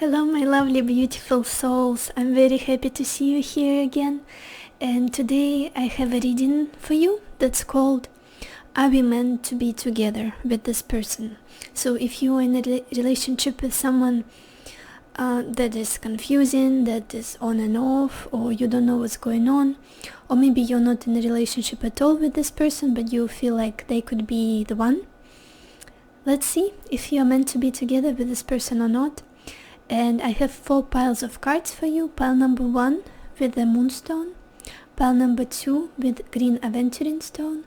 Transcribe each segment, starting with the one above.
Hello my lovely beautiful souls, I'm very happy to see you here again, and today I have a reading for you that's called Are We Meant to Be Together with This Person? So if you're in a relationship with someone that is confusing, that is on and off, or you don't know what's going on, or maybe you're not in a relationship at all with this person but you feel like they could be the one, let's see if you're meant to be together with this person or not. And I have 4 piles of cards for you. Pile number 1 with the moonstone, pile number 2 with green aventurine stone,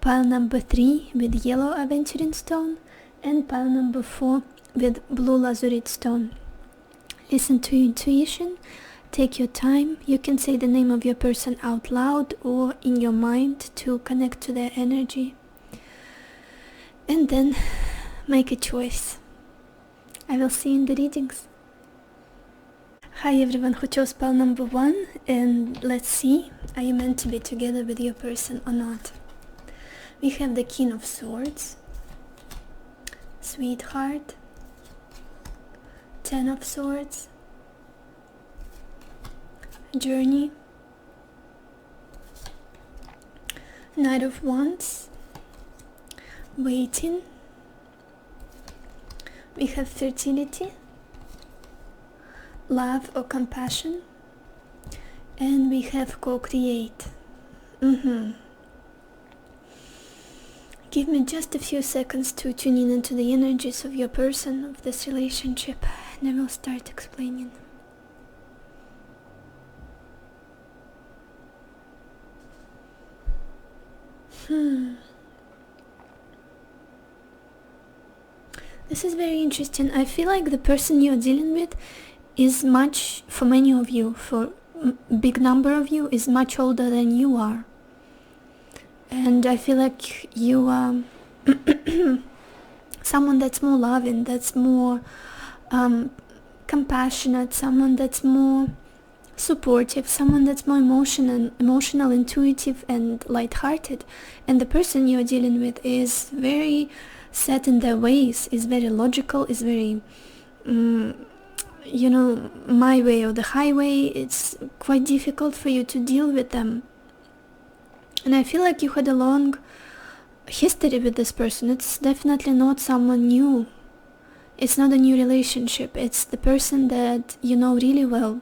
pile number 3 with yellow aventurine stone, and pile number 4 with blue lazurite stone. Listen to your intuition, take your time. You can say the name of your person out loud or in your mind to connect to their energy, and then make a choice. I will see you in the readings. Hi everyone who chose pile number 1, and let's see, are you meant to be together with your person or not? We have the King of Swords, Sweetheart, 10 of Swords, Journey, Knight of Wands, Waiting, we have Fertility, Love or Compassion, and we have Co-Create. Give me just a few seconds to tune in into the energies of your person, of this relationship, and I will start explaining. This is very interesting. I feel like the person you're dealing with is much, for many of you, for a big number of you, is much older than you are. And I feel like you are someone that's more loving, that's more compassionate, someone that's more supportive, someone that's more emotional, intuitive, and light-hearted. And the person you're dealing with is very set in their ways, is very logical, is very my way or the highway. It's quite difficult for you to deal with them, and I feel like you had a long history with this person. It's definitely not someone new, it's not a new relationship, it's the person that you know really well.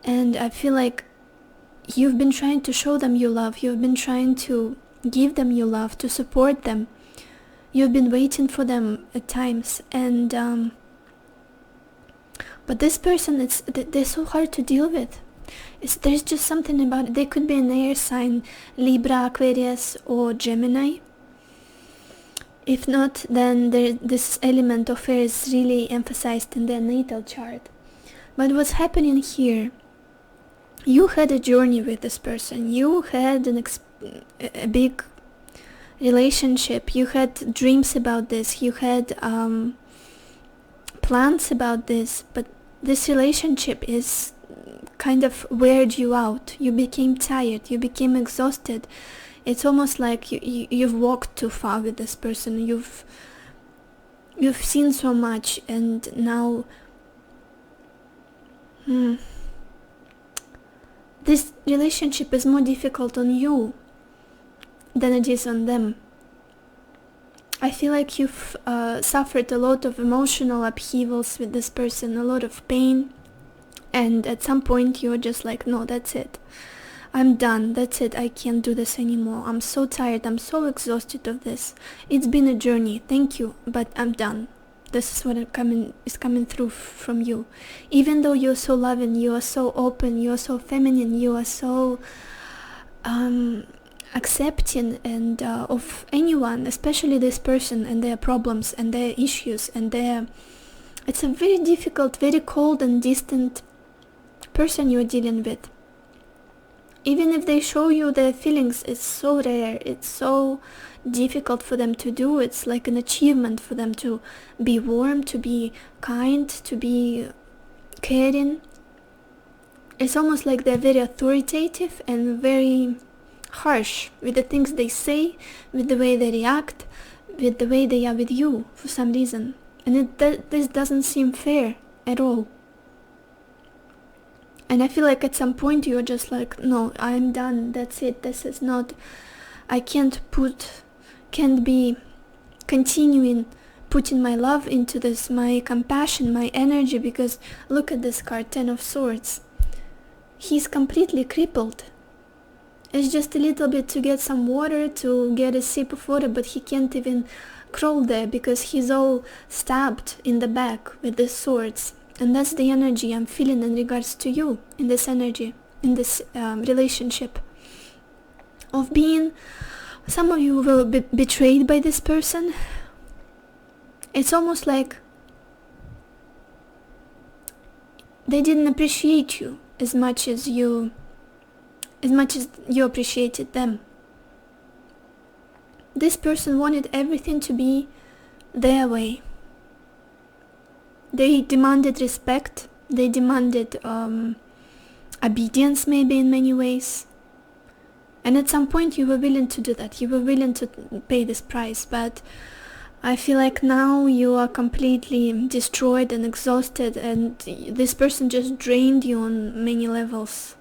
And I feel like you've been trying to show them your love, you've been trying to give them your love, to support them, you've been waiting for them at times, and but this person, they're so hard to deal with. There's just something about it. They could be an air sign, Libra, Aquarius, or Gemini. If not, then this element of air is really emphasized in their natal chart. But what's happening here, you had a journey with this person, you had a big relationship, you had dreams about this, you had plans about this, but this relationship is kind of weared you out. You became tired, you became exhausted. It's almost like you've walked too far with this person, you've seen so much, and now this relationship is more difficult on you than it is on them. I feel like you've suffered a lot of emotional upheavals with this person, a lot of pain, and at some point you're just like, no, that's it, I'm done, that's it, I can't do this anymore, I'm so tired, I'm so exhausted of this, it's been a journey, thank you, but I'm done. This is what is coming through from you. Even though you're so loving, you are so open, you are so feminine, you are so accepting and of anyone, especially this person and their problems and their issues and it's a very difficult, very cold and distant person you're dealing with. Even if they show you their feelings, it's so rare, it's so difficult for them to do. It's like an achievement for them to be warm, to be kind, to be caring. It's almost like they're very authoritative and very harsh with the things they say, with the way they react, with the way they are with you for some reason. And this doesn't seem fair. at all. And I feel like at some point you're just like, no, I'm done, that's it, this is not, I can't be continuing putting my love into this, my compassion, my energy, because look at this card, Ten of Swords. He's completely crippled. It's just a little bit to get some water, to get a sip of water, but he can't even crawl there because he's all stabbed in the back with the swords. And that's the energy I'm feeling in regards to you, in this energy, in this relationship. Of being, some of you will be betrayed by this person. It's almost like they didn't appreciate you as much as you appreciated them. This person wanted everything to be their way. They demanded respect, they demanded obedience maybe in many ways. And at some point you were willing to do that, you were willing to pay this price, but I feel like now you are completely destroyed and exhausted, and this person just drained you on many levels.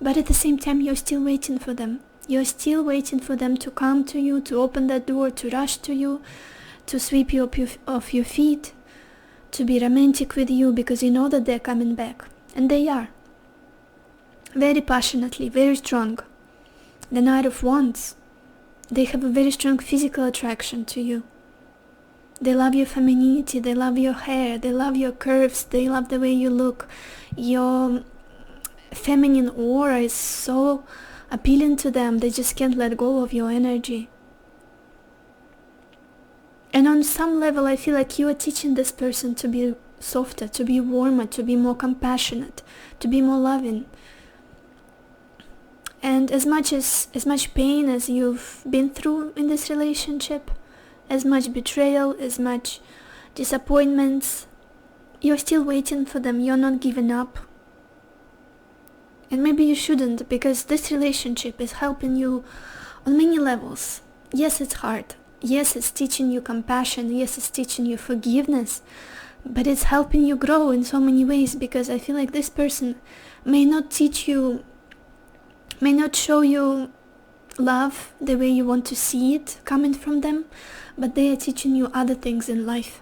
But at the same time you're still waiting for them. You're still waiting for them to come to you, to open that door, to rush to you, to sweep you off your feet, to be romantic with you, because you know that they're coming back. And they are. Very passionately, very strong. The Knight of Wands. They have a very strong physical attraction to you. They love your femininity, they love your hair, they love your curves, they love the way you look. Your feminine aura is so appealing to them, they just can't let go of your energy. And on some level I feel like you are teaching this person to be softer, to be warmer, to be more compassionate, to be more loving. And as much pain as you've been through in this relationship, as much betrayal, as much disappointments, you're still waiting for them, you're not giving up. And maybe you shouldn't, because this relationship is helping you on many levels. Yes, it's hard. Yes, it's teaching you compassion. Yes, it's teaching you forgiveness. But it's helping you grow in so many ways, because I feel like this person may not show you love the way you want to see it coming from them, but they are teaching you other things in life.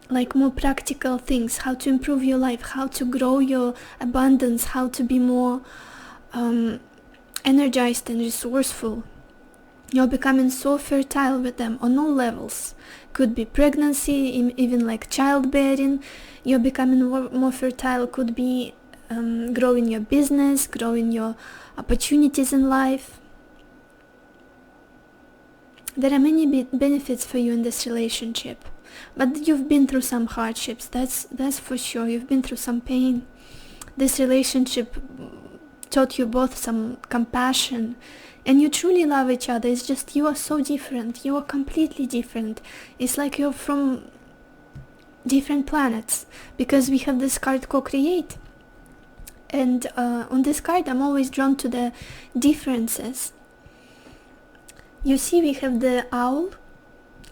Like more practical things, how to improve your life, how to grow your abundance, how to be more energized and resourceful. You're becoming so fertile with them on all levels. Could be pregnancy, even like childbearing. You're becoming more fertile. Could be growing your business, growing your opportunities in life. There are many benefits for you in this relationship. But you've been through some hardships, that's for sure. You've been through some pain. This relationship taught you both some compassion, and you truly love each other. It's just you are so different. You are completely different. It's like you're from different planets, because we have this card co-create. And on this card I'm always drawn to the differences. You see, we have the owl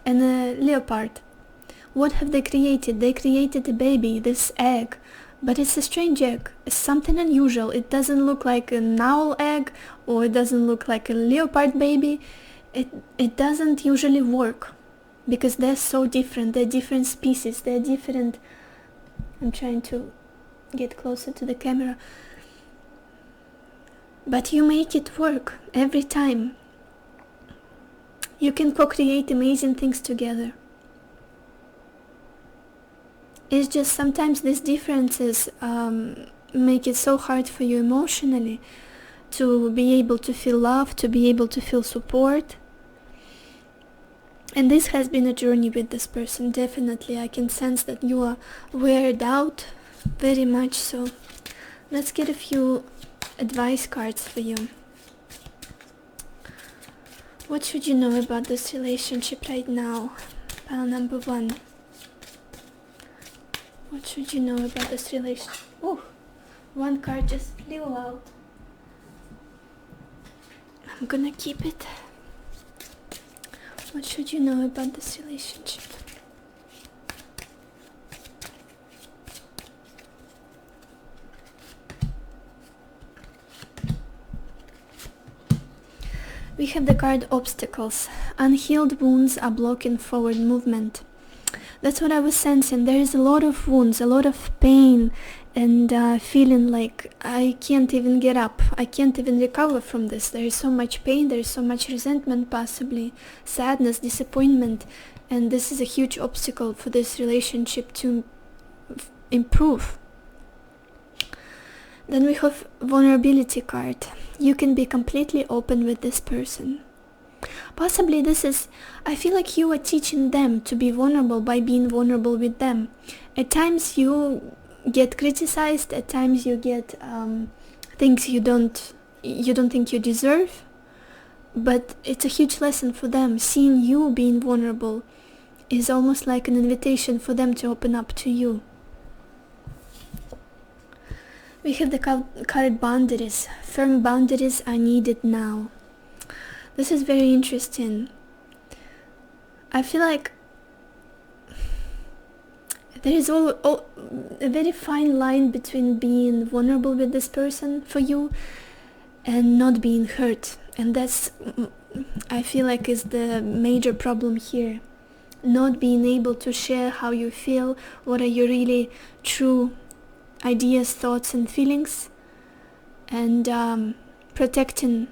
and a leopard. What have they created? They created a baby, this egg, but it's a strange egg. It's something unusual. It doesn't look like an owl egg, or it doesn't look like a leopard baby. It doesn't usually work, because they're so different. They're different species. They're different. I'm trying to get closer to the camera. But you make it work every time. You can co-create amazing things together. It's just sometimes these differences make it so hard for you emotionally to be able to feel love, to be able to feel support. And this has been a journey with this person, definitely. I can sense that you are wearied out very much so. Let's get a few advice cards for you. What should you know about this relationship right now? Pile number 1. What should you know about this relationship? Oh, one card just flew out. I'm gonna keep it. What should you know about this relationship? We have the card Obstacles. Unhealed wounds are blocking forward movement. That's what I was sensing. There is a lot of wounds, a lot of pain, and feeling like I can't even get up. I can't even recover from this. There is so much pain, there is so much resentment, possibly sadness, disappointment, and this is a huge obstacle for this relationship to improve. Then we have Vulnerability card. You can be completely open with this person. Possibly this is, I feel like you are teaching them to be vulnerable by being vulnerable with them. At times you get criticized, at times you get things you don't think you deserve, but it's a huge lesson for them. Seeing you being vulnerable is almost like an invitation for them to open up to you. We have the card Boundaries. Firm boundaries are needed now. This is very interesting. I feel like there is a very fine line between being vulnerable with this person for you and not being hurt. And that's, I feel like, is the major problem here. Not being able to share how you feel, what are your really true ideas, thoughts and feelings, and protecting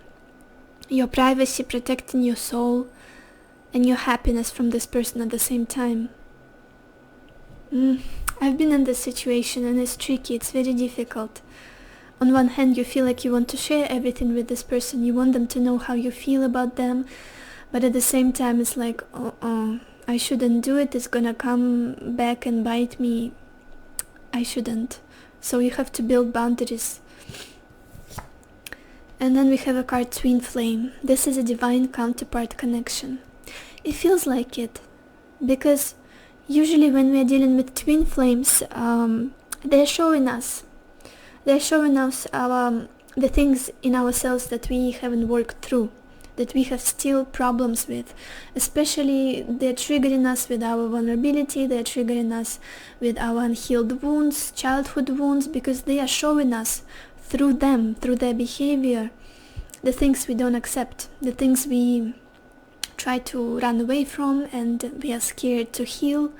your privacy, protecting your soul and your happiness from this person at the same time. I've been in this situation and it's tricky, it's very difficult. On one hand you feel like you want to share everything with this person, you want them to know how you feel about them, but at the same time it's like, I shouldn't do it, it's gonna come back and bite me. I shouldn't. So you have to build boundaries. And then we have a card Twin Flame. This is a divine counterpart connection. It feels like it, because usually when we are dealing with twin flames, they're showing us the things in ourselves that we haven't worked through, that we have still problems with. Especially they're triggering us with our vulnerability, they're triggering us with our unhealed wounds, childhood wounds, because they are showing us through them, through their behavior, the things we don't accept, the things we try to run away from and we are scared to heal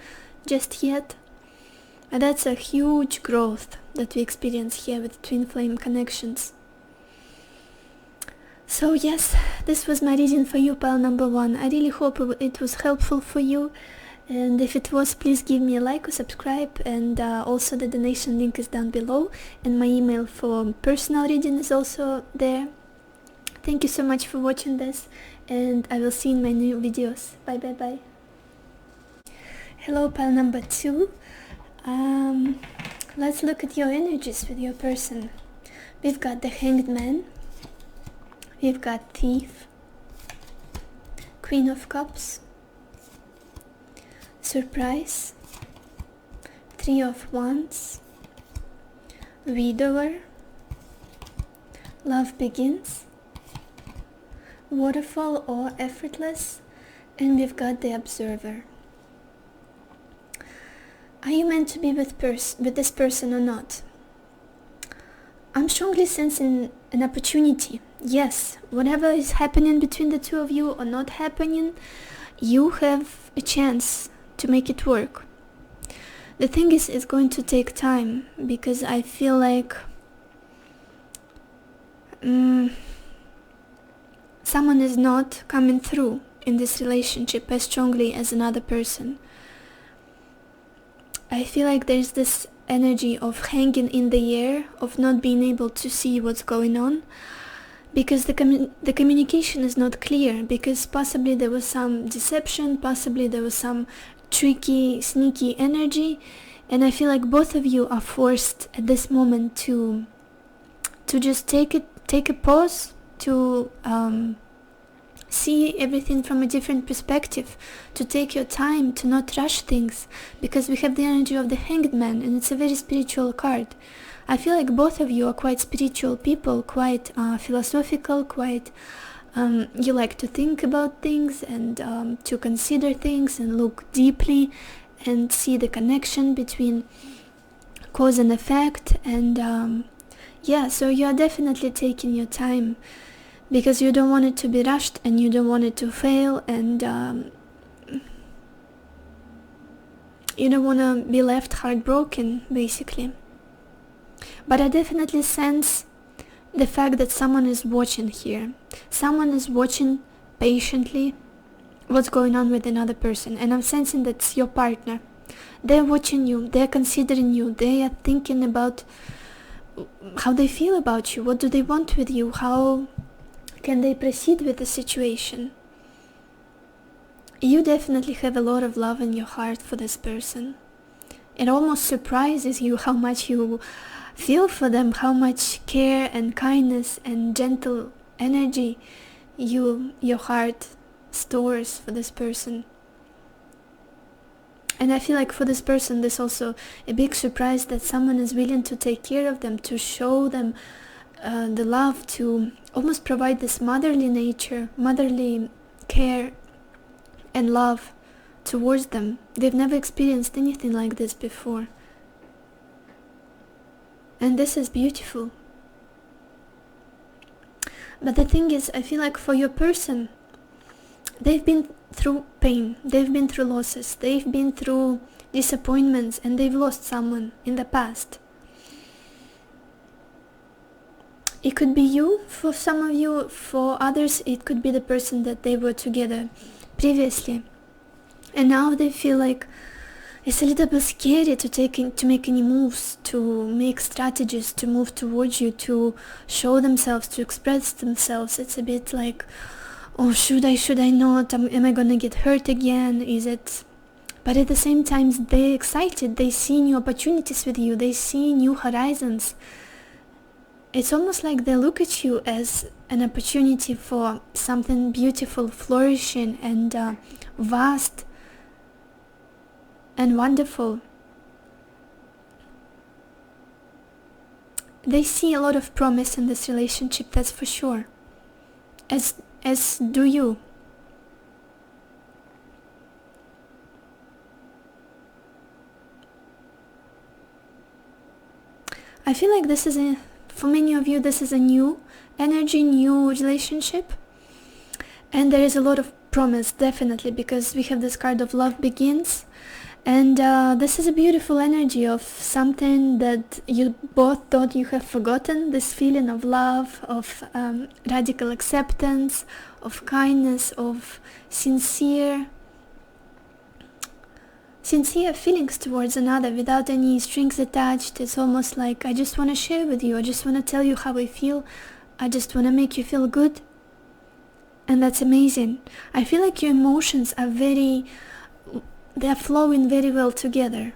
just yet. And that's a huge growth that we experience here with twin flame connections. So yes, this was my reading for you, pile number 1. I really hope it was helpful for you, and if it was, please give me a like or subscribe, and also the donation link is down below, and my email for personal reading is also there. Thank you so much for watching this, and I will see you in my new videos. Bye bye bye. Hello, pile number 2. Let's look at your energies with your person. We've got the Hanged Man, we've got Thief, Queen of Cups, Surprise, Three of Wands, Widower, Love Begins, Waterfall or Effortless, and we've got the Observer. Are you meant to be with this person or not? I'm strongly sensing an opportunity. Yes, whatever is happening between the two of you or not happening, you have a chance to make it work. The thing is, it's going to take time, because I feel like someone is not coming through in this relationship as strongly as another person. I feel like there's this energy of hanging in the air, of not being able to see what's going on, because the communication is not clear, because possibly there was some deception, possibly there was some tricky, sneaky energy, and I feel like both of you are forced at this moment to just take a pause, to see everything from a different perspective, to take your time, to not rush things, because we have the energy of the Hanged Man, and it's a very spiritual card. I feel like both of you are quite spiritual people, quite philosophical, quite you like to think about things and to consider things and look deeply and see the connection between cause and effect, and yeah, so you are definitely taking your time because you don't want it to be rushed and you don't want it to fail, and you don't want to be left heartbroken, basically. But I definitely sense the fact that someone is watching here. Someone is watching patiently what's going on with another person, and I'm sensing that's your partner. They're watching you, they're considering you, they are thinking about how they feel about you, what do they want with you, how can they proceed with the situation. You definitely have a lot of love in your heart for this person. It almost surprises you how much you feel for them, how much care and kindness and gentle energy your heart stores for this person. And I feel like for this person, there's also a big surprise that someone is willing to take care of them, to show them the love, to almost provide this motherly nature, motherly care and love towards them. They've never experienced anything like this before. And this is beautiful. But the thing is, I feel like for your person, they've been through pain, they've been through losses, they've been through disappointments, and they've lost someone in the past. It could be you for some of you, for others it could be the person that they were together previously, and now they feel like it's a little bit scary to make any moves, to make strategies, to move towards you, to show themselves, to express themselves. It's a bit like, oh, should I not, am I gonna get hurt again, is it? But at the same time, they're excited, they see new opportunities with you, they see new horizons. It's almost like they look at you as an opportunity for something beautiful, flourishing, and vast and wonderful. They see a lot of promise in this relationship, that's for sure. As do you. I feel like this is for many of you, this is a new energy, new relationship. And there is a lot of promise, definitely, because we have this card of love begins. And this is a beautiful energy of something that you both thought you have forgotten, this feeling of love, of radical acceptance, of kindness, of sincere feelings towards another without any strings attached. It's almost like, I just want to share with you, I just want to tell you how I feel, I just want to make you feel good. And that's amazing. I feel like your emotions are they're flowing very well together.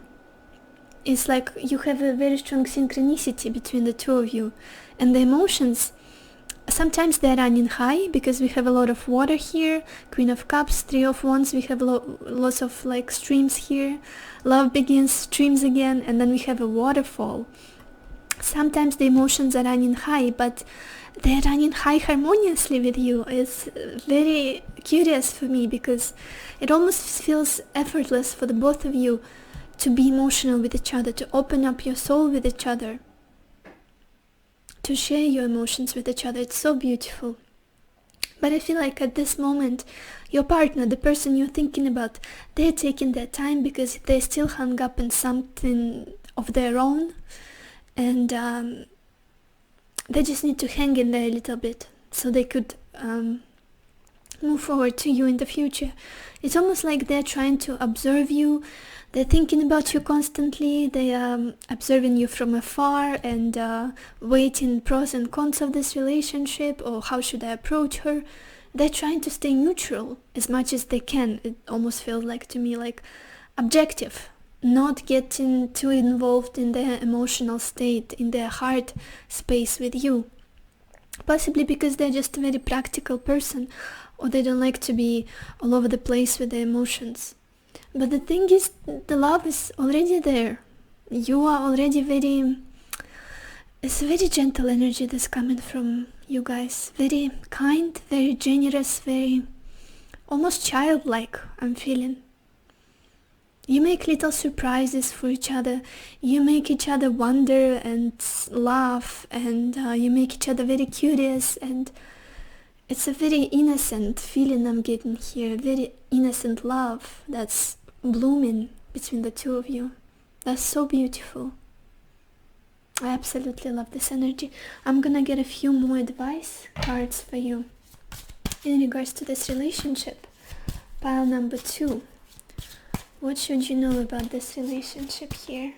It's like you have a very strong synchronicity between the two of you. And the emotions, sometimes they're running high because we have a lot of water here. Queen of Cups, Three of Wands, we have lots of like streams here. Love begins, streams again, and then we have a waterfall. Sometimes the emotions are running high, but they're running high harmoniously with you. It's very curious for me because it almost feels effortless for the both of you to be emotional with each other, to open up your soul with each other, to share your emotions with each other. It's so beautiful. But I feel like at this moment, your partner, the person you're thinking about, they're taking their time because they're still hung up in something of their own, and they just need to hang in there a little bit so they could move forward to you in the future. It's almost like they're trying to observe you, they're thinking about you constantly, they are observing you from afar and weighing pros and cons of this relationship, or how should I approach her. They're trying to stay neutral as much as they can. It almost feels like to me like objective, not getting too involved in their emotional state, in their heart space with you. Possibly because they're just a very practical person, or they don't like to be all over the place with their emotions. But the thing is, the love is already there. You are already it's a very gentle energy that's coming from you guys. Very kind, very generous, very almost childlike, I'm feeling. You make little surprises for each other, you make each other wonder and laugh, and you make each other very curious, and It's a very innocent feeling I'm getting here, very innocent love that's blooming between the two of you. That's so beautiful. I absolutely love this energy. I'm gonna get a few more advice cards for you in regards to this relationship. Pile number 2. What should you know about this relationship here?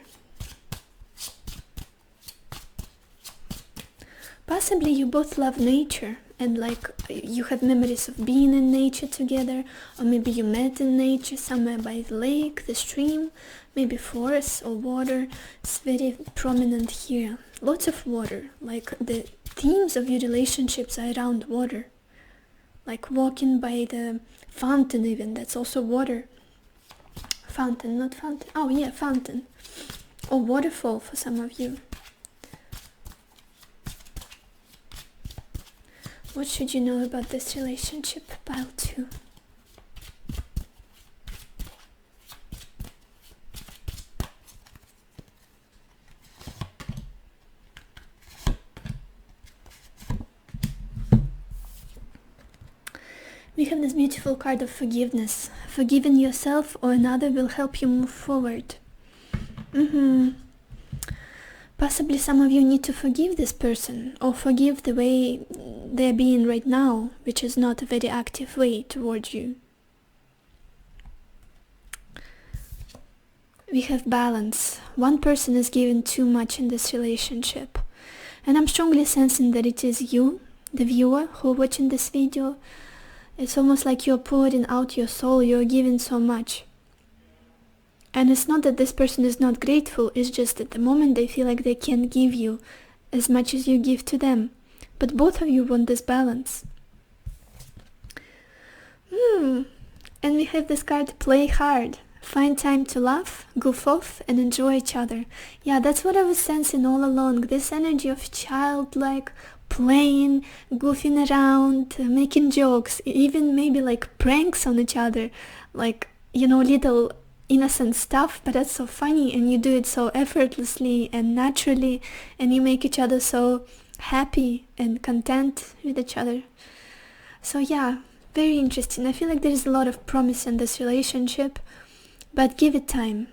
Possibly you both love nature and like you have memories of being in nature together, or maybe you met in nature somewhere by the lake, the stream, maybe forest or water. It's very prominent here. Lots of water, like the themes of your relationships are around water. Like walking by the fountain even, that's also water. Fountain, not fountain. Oh yeah, fountain. Or waterfall for some of you. What should you know about this relationship? Pile 2. We have this beautiful card of forgiveness. Forgiving yourself or another will help you move forward. Possibly some of you need to forgive this person, or forgive the way they're being right now, which is not a very active way towards you. We have balance. One person is giving too much in this relationship. And I'm strongly sensing that it is you, the viewer, who are watching this video. It's almost like you're pouring out your soul, you're giving so much. And it's not that this person is not grateful, it's just at the moment they feel like they can't give you as much as you give to them. But both of you want this balance. And we have this card, play hard. Find time to laugh, goof off, and enjoy each other. Yeah, that's what I was sensing all along. This energy of childlike, playing, goofing around, making jokes, even maybe like pranks on each other. Like, you know, little innocent stuff, but that's so funny, and you do it so effortlessly and naturally, and you make each other so happy and content with each other. So yeah, very interesting. I feel like there is a lot of promise in this relationship, but give it time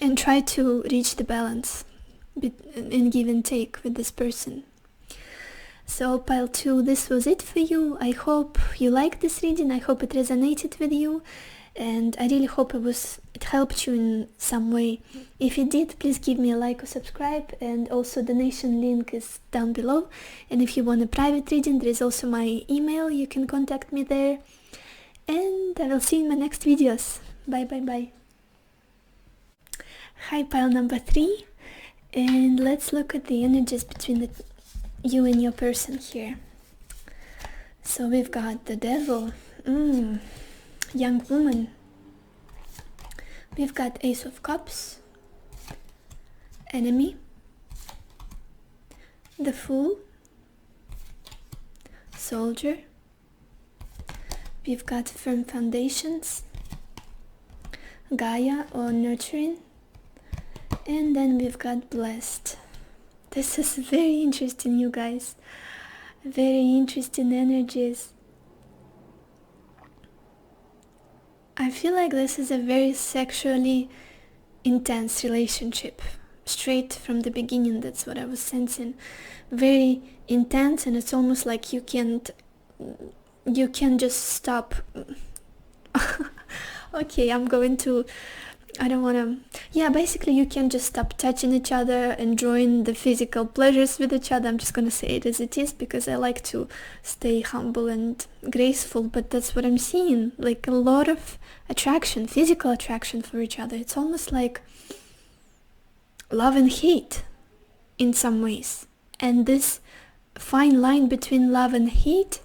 and try to reach the balance in give and take with this person. So pile 2, this was it for you. I hope you liked this reading. I hope it resonated with you. And I really hope it helped you in some way. If it did, please give me a like or subscribe, and also donation link is down below. And if you want a private reading, there is also my email, you can contact me there. And I will see you in my next videos. Bye bye bye. Hi, pile number 3, and let's look at the energies between you and your person here. So we've got the devil, young woman. We've got Ace of Cups, enemy, the Fool, soldier. We've got firm foundations, Gaia or nurturing, and then we've got blessed. This is very interesting, you guys. Very interesting energies. I feel like this is a very sexually intense relationship. Straight from the beginning, that's what I was sensing. Very intense, and it's almost like you can't just stop. Okay, basically you can't just stop touching each other, enjoying the physical pleasures with each other. I'm just gonna say it as it is, because I like to stay humble and graceful, but that's what I'm seeing. Like a lot of attraction, physical attraction for each other. It's almost like love and hate in some ways. And this fine line between love and hate,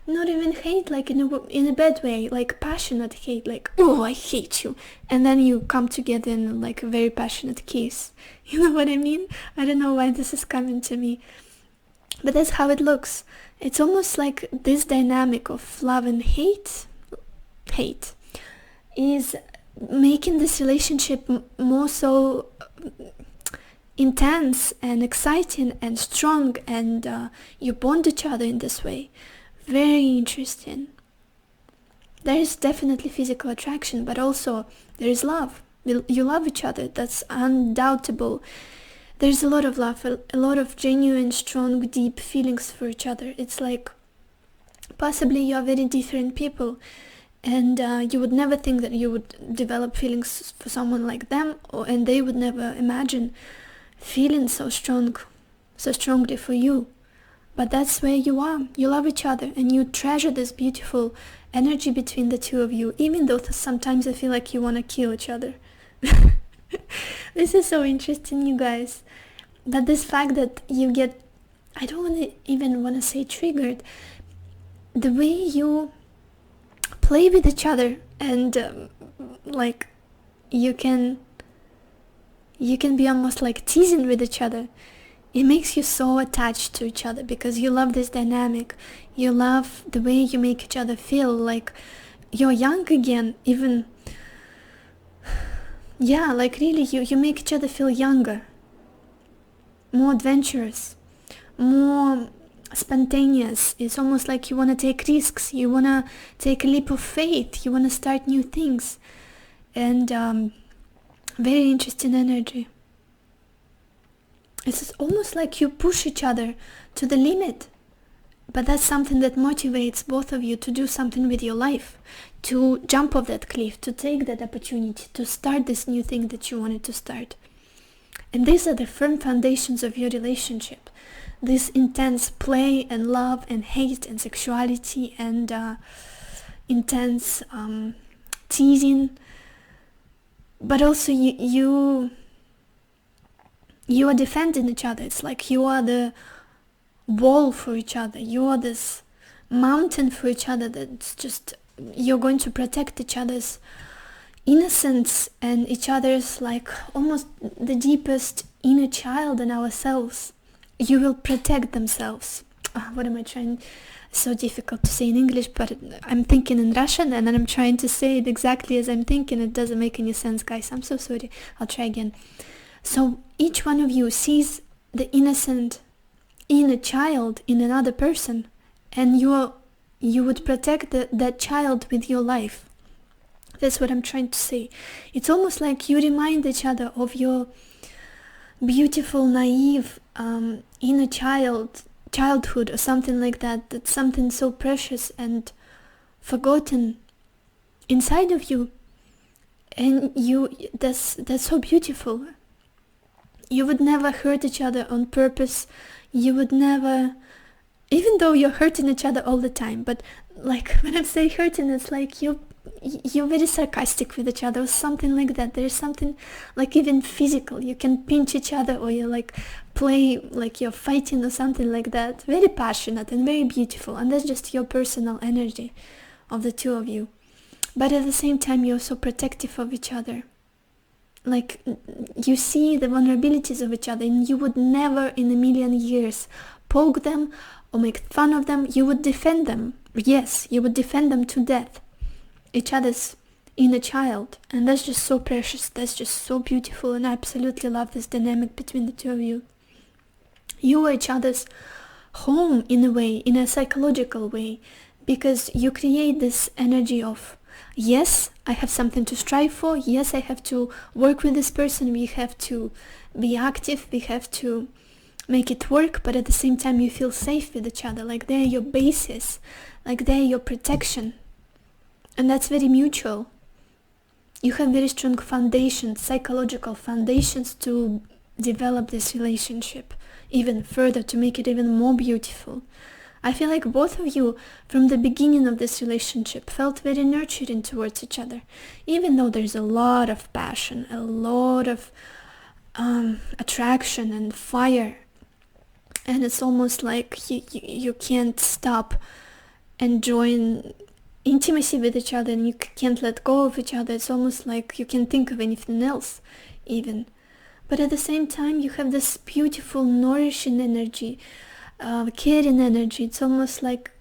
not even hate like in a bad way, like passionate hate, like, oh, I hate you, and then you come together in like a very passionate kiss. You know what I mean? I don't know why this is coming to me, but that's how it looks. It's almost like this dynamic of love and hate is making this relationship more so intense and exciting and strong, and you bond each other in this way. very interesting. There is definitely physical attraction, but also there is love. You love each other, that's undoubtable. There's a lot of love, a lot of genuine, strong, deep feelings for each other. It's like possibly you are very different people, and you would never think that you would develop feelings for someone like them, and they would never imagine feeling so strongly for you. But that's where you are. You love each other and you treasure this beautiful energy between the two of you, even though sometimes I feel like you want to kill each other. This is so interesting, you guys. But this fact that you get, I don't even want to say triggered, the way you play with each other, and like you can be almost like teasing with each other. It makes you so attached to each other because you love this dynamic. You love the way you make each other feel like you're young again, even. Yeah, like really, you make each other feel younger, more adventurous, more spontaneous. It's almost like you want to take risks, you want to take a leap of faith, you want to start new things. And very interesting energy. It's almost like you push each other to the limit, but that's something that motivates both of you to do something with your life, to jump off that cliff, to take that opportunity, to start this new thing that you wanted to start. And these are the firm foundations of your relationship. This intense play and love and hate and sexuality and intense teasing, but also you are defending each other. It's like you are the wall for each other. You are this mountain for each other that's just, you're going to protect each other's innocence and each other's like almost the deepest inner child in ourselves. You will protect themselves. What am I trying? So difficult to say in English, but I'm thinking in Russian and then I'm trying to say it exactly as I'm thinking. It doesn't make any sense, guys. I'm so sorry. I'll try again. So each one of you sees the innocent inner child in another person, and you would protect that child with your life. That's what I'm trying to say. It's almost like you remind each other of your beautiful, naive inner childhood or something like that. That's something so precious and forgotten inside of you, and that's so beautiful. You would never hurt each other on purpose. You would never, even though you're hurting each other all the time, but like when I say hurting, it's like you're very sarcastic with each other or something like that. There's something like even physical. You can pinch each other, or you like play like you're fighting or something like that. Very passionate and very beautiful, and that's just your personal energy of the two of you. But at the same time, you're so protective of each other. Like you see the vulnerabilities of each other, and you would never in a million years poke them or make fun of them. You would defend them. Yes, you would defend them to death, each other's inner child. And that's just so precious. That's just so beautiful, and I absolutely love this dynamic between the two of you. You are each other's home in a way, in a psychological way, because you create this energy of, yes, I have something to strive for. Yes, I have to work with this person. We have to be active. We have to make it work. But at the same time, you feel safe with each other. Like they're your basis. Like they're your protection. And that's very mutual. You have very strong foundations, psychological foundations to develop this relationship even further, to make it even more beautiful. I feel like both of you, from the beginning of this relationship, felt very nurturing towards each other, even though there's a lot of passion, a lot of attraction and fire, and it's almost like you can't stop enjoying intimacy with each other, and you can't let go of each other. It's almost like you can't think of anything else even. But at the same time, you have this beautiful, nourishing energy, caring energy. It's almost like,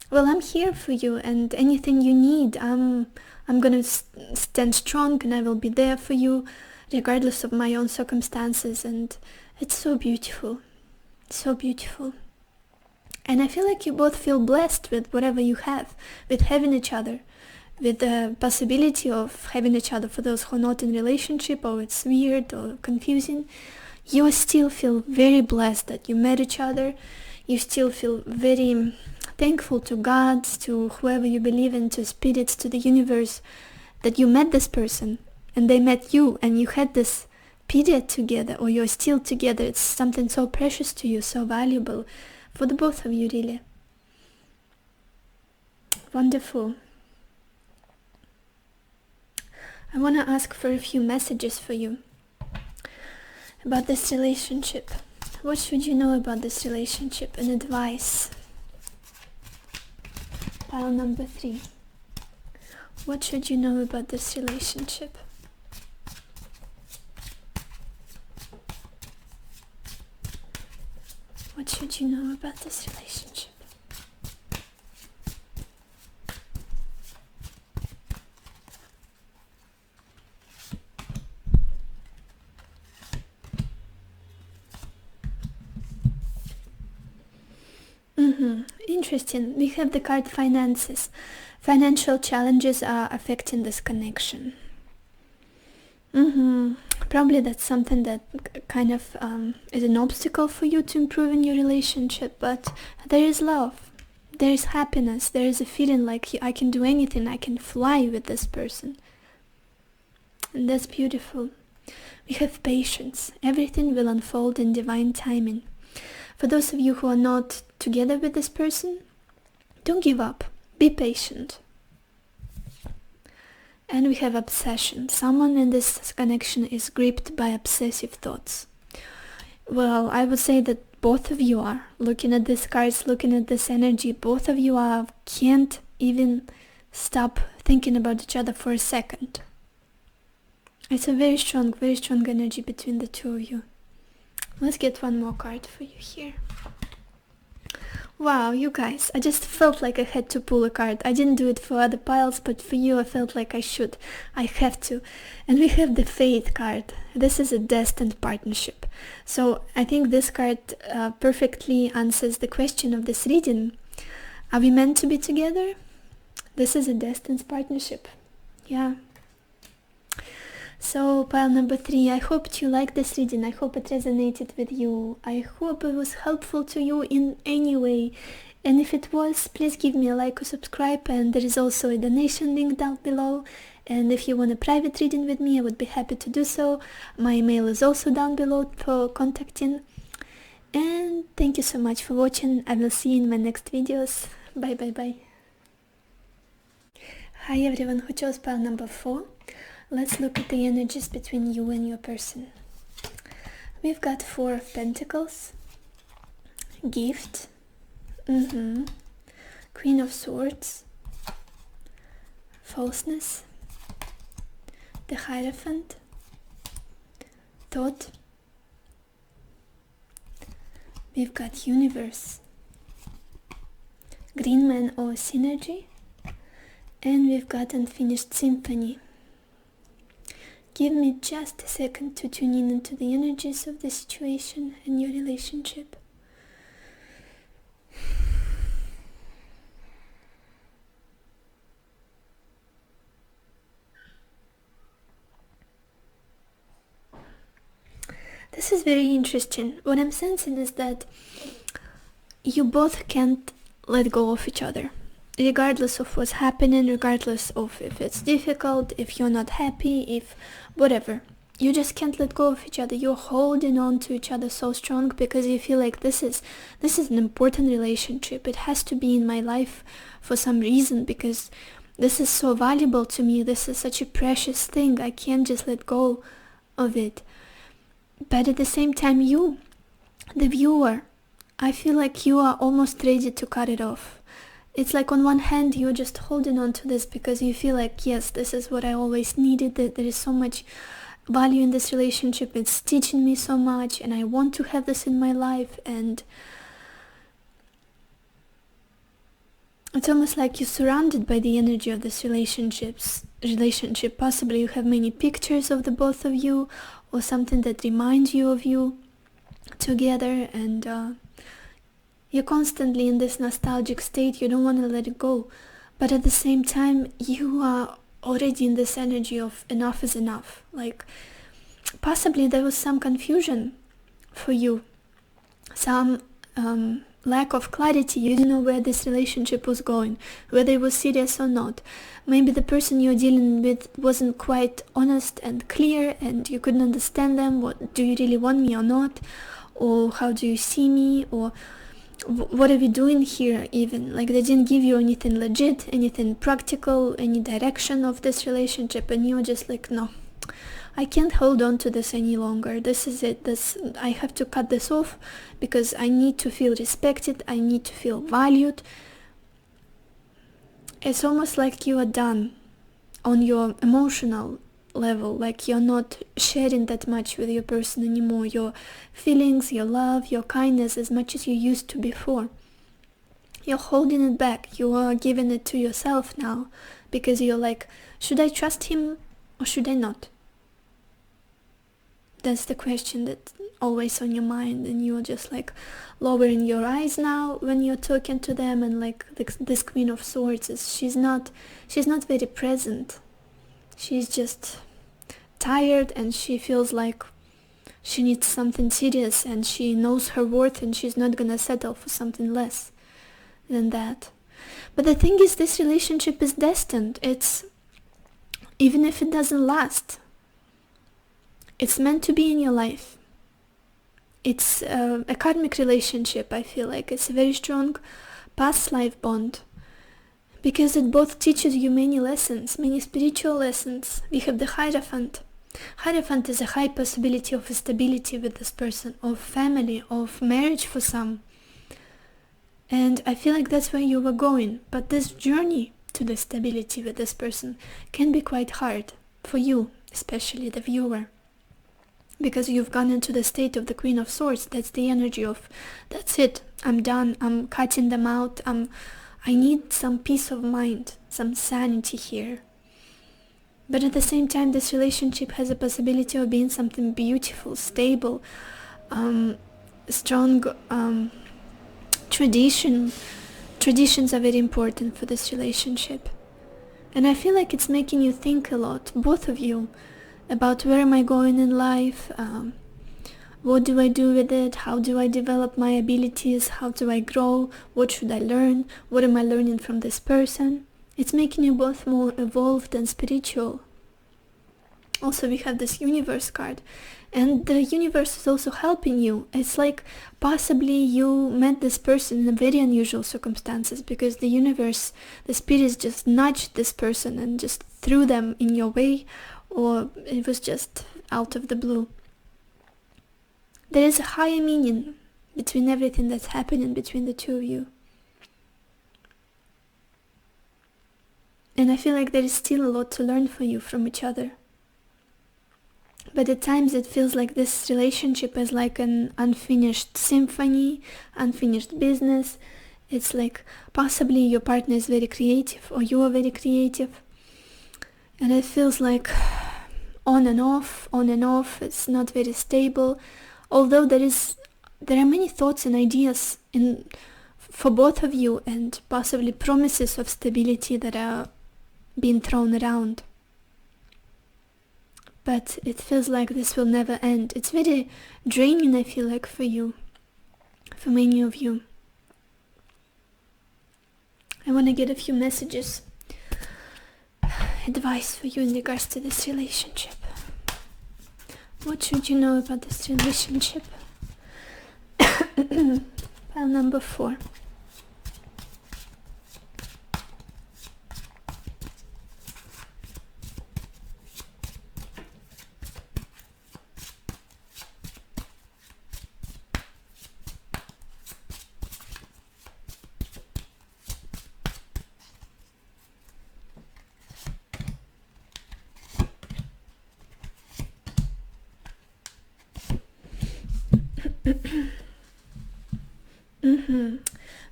well, I'm here for you, and anything you need, I'm gonna stand strong, and I will be there for you regardless of my own circumstances. And it's so beautiful, so beautiful. And I feel like you both feel blessed with whatever you have, with having each other, with the possibility of having each other. For those who are not in relationship, or it's weird or confusing, you still feel very blessed that you met each other. You still feel very thankful to God, to whoever you believe in, to spirits, to the universe, that you met this person and they met you, and you had this period together, or you're still together. It's something so precious to you, so valuable for the both of you, really. Wonderful. I want to ask for a few messages for you about this relationship. What should you know about this relationship? And advice. Pile number 3. What should you know about this relationship? What should you know about this relationship? Interesting. We have the card finances. Financial challenges are affecting this connection. Probably that's something that kind of is an obstacle for you to improve in your relationship, but there is love, there is happiness, there is a feeling like I can do anything, I can fly with this person. And that's beautiful. We have patience. Everything will unfold in divine timing. For those of you who are not together with this person, don't give up. Be patient. And we have obsession. Someone in this connection is gripped by obsessive thoughts. Well, I would say that both of you are. Looking at these cards, looking at this energy, both of you can't even stop thinking about each other for a second. It's a very strong energy between the two of you. Let's get one more card for you here. Wow, you guys, I just felt like I had to pull a card. I didn't do it for other piles, but for you I felt like I should. I have to. And we have the Faith card. This is a destined partnership. So I think this card perfectly answers the question of this reading. Are we meant to be together? This is a destined partnership. Yeah. So pile number 3, I hope you liked this reading. I hope it resonated with you. I hope it was helpful to you in any way. And if it was, please give me a like or subscribe. And there is also a donation link down below. And if you want a private reading with me, I would be happy to do so. My email is also down below for contacting. And thank you so much for watching. I will see you in my next videos. Bye bye bye. Hi everyone who chose pile number 4. Let's look at the energies between you and your person. We've got 4 of Pentacles, Gift, Queen of Swords, Falseness, the Hierophant, Thought. We've got Universe, Green Man or Synergy, and we've got Unfinished Symphony. Give me just a second to tune in into the energies of the situation and your relationship. This is very interesting. What I'm sensing is that you both can't let go of each other. Regardless of what's happening, regardless of if it's difficult, if you're not happy, if whatever. You just can't let go of each other. You're holding on to each other so strong because you feel like this is an important relationship. It has to be in my life for some reason because this is so valuable to me. This is such a precious thing. I can't just let go of it. But at the same time, you, the viewer, I feel like you are almost ready to cut it off. It's like on one hand you're just holding on to this because you feel like, yes, this is what I always needed, that there is so much value in this relationship, it's teaching me so much and I want to have this in my life. And it's almost like you're surrounded by the energy of this relationship. Possibly you have many pictures of the both of you or something that reminds you of you together, and You're constantly in this nostalgic state, you don't want to let it go. But at the same time, you are already in this energy of enough is enough. Like, possibly there was some confusion for you, some lack of clarity. You didn't know where this relationship was going, whether it was serious or not. Maybe the person you're dealing with wasn't quite honest and clear, and you couldn't understand them. What do you really want me or not? Or how do you see me? Or what are we doing here even? Like, they didn't give you anything legit, anything practical, any direction of this relationship, and you're just like, no, I can't hold on to this any longer. This is it. I have to cut this off because I need to feel respected. I need to feel valued. It's almost like you are done on your emotional level, like you're not sharing that much with your person anymore, your feelings, your love, your kindness, as much as you used to before. You're holding it back. You are giving it to yourself now because you're like, should I trust him or should I not? That's the question that's always on your mind, and you're just like lowering your eyes now when you're talking to them, and like this Queen of Swords she's not very present. She's just tired, and she feels like she needs something serious, and she knows her worth, and she's not gonna settle for something less than that. But the thing is, this relationship is destined. It's, even if it doesn't last, it's meant to be in your life. It's a karmic relationship. I feel like it's a very strong past life bond, because it both teaches you many lessons, many spiritual lessons. We have the Hierophant. Hierophant is a high possibility of stability with this person, of family, of marriage for some. And I feel like that's where you were going. But this journey to the stability with this person can be quite hard for you, especially the viewer, because you've gone into the state of the Queen of Swords. That's the energy of, that's it, I'm done, I'm cutting them out, I need some peace of mind, some sanity here. But at the same time, this relationship has a possibility of being something beautiful, stable, strong. Traditions are very important for this relationship. And I feel like it's making you think a lot, both of you, about where am I going in life, what do I do with it, how do I develop my abilities, how do I grow, what should I learn, what am I learning from this person. It's making you both more evolved and spiritual. Also, we have this universe card, and the universe is also helping you. It's like possibly you met this person in very unusual circumstances, because the universe, the spirits just nudged this person and just threw them in your way, or it was just out of the blue. There is a higher meaning between everything that's happening between the two of you. And I feel like there is still a lot to learn for you from each other. But at times it feels like this relationship is like an unfinished symphony, unfinished business. It's like possibly your partner is very creative, or you are very creative. And it feels like on and off, it's not very stable. Although there are many thoughts and ideas for both of you, and possibly promises of stability that are being thrown around. But it feels like this will never end. It's very draining, I feel like, for you, for many of you. I want to get a few messages, advice for you in regards to this relationship. What should you know about this relationship? Pile number 4.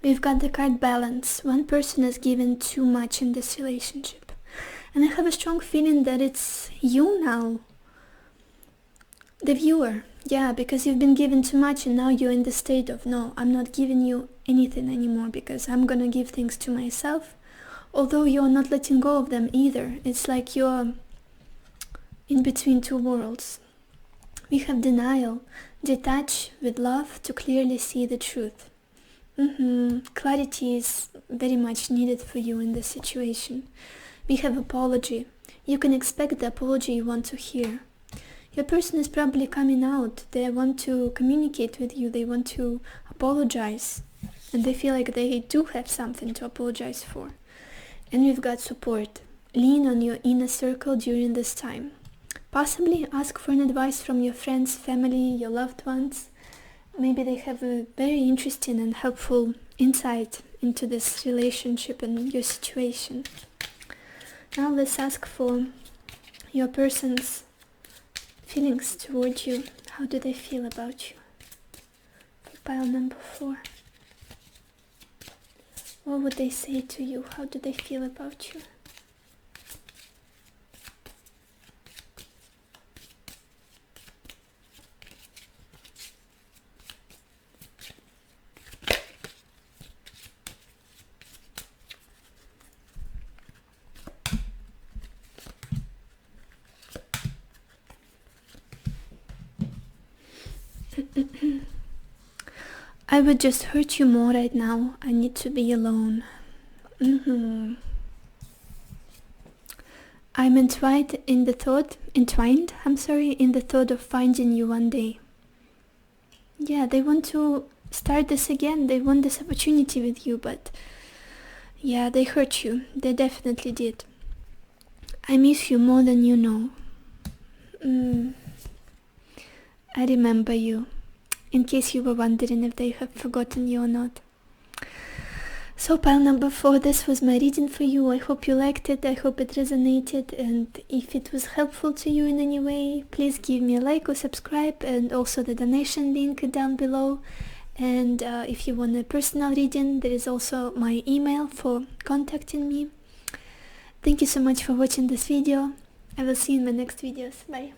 We've got the card Balance. One person has given too much in this relationship. And I have a strong feeling that it's you now, the viewer. Yeah, because you've been given too much and now you're in the state of, no, I'm not giving you anything anymore because I'm gonna give things to myself. Although you're not letting go of them either. It's like you're in between two worlds. We have denial, detach with love to clearly see the truth. Clarity is very much needed for you in this situation. We have apology. You can expect the apology you want to hear. Your person is probably coming out. They want to communicate with you. They want to apologize. And they feel like they do have something to apologize for. And we've got support. Lean on your inner circle during this time. Possibly ask for an advice from your friends, family, your loved ones. Maybe they have a very interesting and helpful insight into this relationship and your situation. Now let's ask for your person's feelings toward you. How do they feel about you? For pile number 4. What would they say to you? How do they feel about you? I would just hurt you more right now. I need to be alone. I'm entwined in the thought of finding you one day. Yeah, they want to start this again. They want this opportunity with you, but yeah, they hurt you. They definitely did. I miss you more than you know. I remember you. In case you were wondering if they have forgotten you or not. So pile number 4, this was my reading for you. I hope you liked it. I hope it resonated, and if it was helpful to you in any way, please give me a like or subscribe, and also the donation link down below. And if you want a personal reading, there is also my email for contacting me. Thank you so much for watching this video. I will see you in my next videos. Bye.